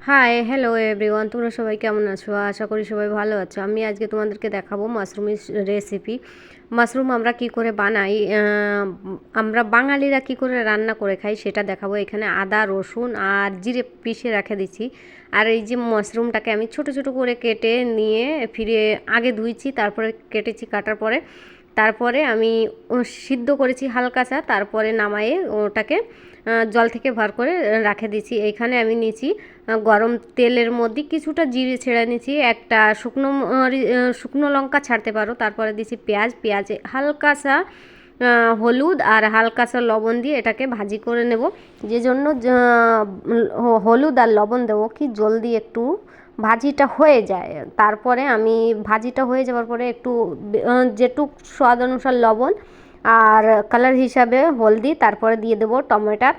Hi hello everyone, তোমরা সবাই কেমন আছো? আশা করি সবাই ভালো আছো। আমি আজকে তোমাদেরকে দেখাবো মাশরুমের রেসিপি। মাশরুম আমরা কি করে বানাই, আমরা বাঙালিরা কি করে রান্না করে খাই সেটা দেখাবো। এখানে আদা রসুন আর জিরে পিষে রেখে দিচ্ছি। আর এই যে মাশরুমটাকে আমি ছোট ছোট করে কেটে নিয়ে ফিরে আগে ধুইছি, তারপরে কেটেছি, কাটার পরে তারপরে আমি সিদ্ধ করেছি হালকা তারপরে নামায়ে ওটাকে জল থেকে ভার করে রেখে দিয়েছি। এইখানে আমি নিয়েছি গরম তেলের মধ্যে কিছুটা জিরে ছেড়ে নিয়েছি, একটা শুকনো লঙ্কা ছাড়তে পারো, তারপরে দিয়েছি পেঁয়াজে হালকা হলুদ আর হালকা লবণ দিয়ে এটাকে ভাজি করে নেব। যে জন্য হলুদ আর লবণ দেবো কি জলদি একটু ভাজিটা হয়ে যায়। তারপরে আমি ভাজিটা হয়ে যাওয়ার পরে একটু যেটুক স্বাদ অনুসার লবণ আর কালার হিসাবে হলদি, তারপরে দিয়ে দেবো টমেটো।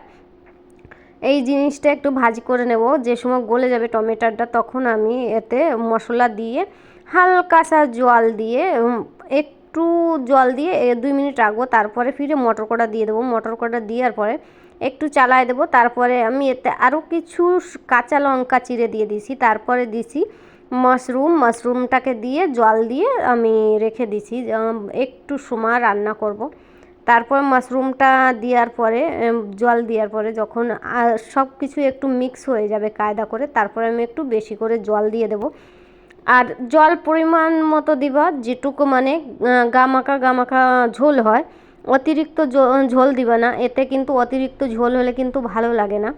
এই জিনিসটা একটু ভাজি করে নেব। যে সময় গলে যাবে টমেটোটা তখন আমি এতে মশলা দিয়ে হালকা জল দিয়ে একটু জল দিয়ে 2 মিনিট রাখবো। তারপরে ফিরে মটর কটা দিয়ে দেবো। মটর কটা দেওয়ার পরে একটু চালায় দেবো। তারপরে আমি এতে আরও কিছু কাঁচা লঙ্কা চিড়ে দিয়ে দিয়েছি। তারপরে দিয়েছি মাশরুমটাকে দিয়ে জল দিয়ে আমি রেখে দিয়েছি, একটু সময় রান্না করব। তারপর মাশরুমটা দেওয়ার পরে জল দেওয়ার পরে যখন সব কিছু একটু মিক্স হয়ে যাবে কায়দা করে, তারপরে আমি একটু বেশি করে জল দিয়ে দেবো। আর জল পরিমাণ মতো দিবা, যেটুকু মানে গামাখা ঝোল হয়। অতিরিক্ত ঝোল দিবা না, এতে কিন্তু অতিরিক্ত ঝোল হলে কিন্তু ভালো লাগে না।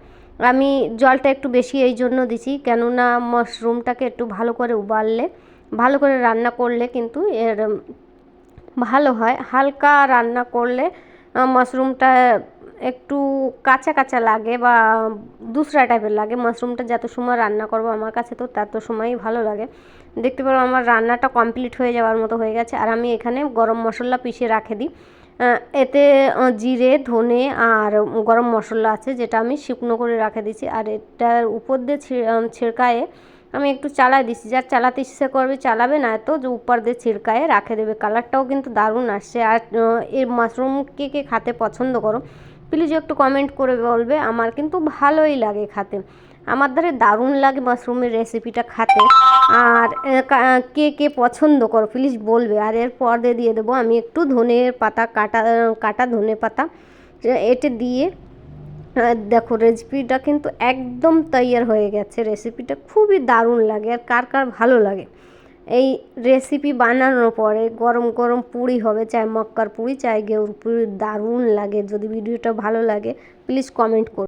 আমি জলটা একটু বেশি এই জন্য দিছি, কেননা মাশরুমটাকে একটু ভালো করে উবাললে, ভালো করে রান্না করলে কিন্তু এর ভালো হয়। হালকা রান্না করলে মাশরুমটা একটু কাঁচা লাগে বা দুসরা টাইপের লাগে। মাশরুমটা যত সময় রান্না করবো আমার কাছে তো তত সময়ই ভালো লাগে। দেখতে পারো আমার রান্নাটা কমপ্লিট হয়ে যাওয়ার মতো হয়ে গেছে। আর আমি এখানে গরম মশলা পিষে রেখে দিই। এতে জিরে ধনে আর গরম মশলা আছে, যেটা আমি শুকনো করে রেখে দিয়েছি। আর এটার উপর দিয়ে ছিড়কায়ে আমি একটু চালাই দিচ্ছি। যার চালাতে ইচ্ছে করবে চালাবে, না তো যে উপর দিয়ে ছিড়কায়ে রেখে দেবে। কালারটাও কিন্তু দারুণ আসছে। আর এই মাশরুম কে কে খেতে পছন্দ করো প্লিজ একটু কমেন্ট করে বলবে। আমার কিন্তু ভালোই লাগে খেতে, আমার ধারে দারুণ লাগে মাশরুমের রেসিপিটা খেতে। আর কে কে পছন্দ করো প্লিজ বলবে। আর এরপর দিয়ে দেবো আমি একটু ধনের পাতা, কাটা ধনে পাতা এটা দিয়ে। দেখো রেসিপিটা কিন্তু একদম তৈয়ার হয়ে গেছে। রেসিপিটা খুবই দারুণ লাগে। আর কার কার ভালো লাগে এই রেসিপি বানানোর পরে গরম গরম পুরি হবে, চাই মক্কার পুরি চাই গেউর পুরি, দারুণ লাগে। যদি ভিডিওটা ভালো লাগে প্লিজ কমেন্ট করো।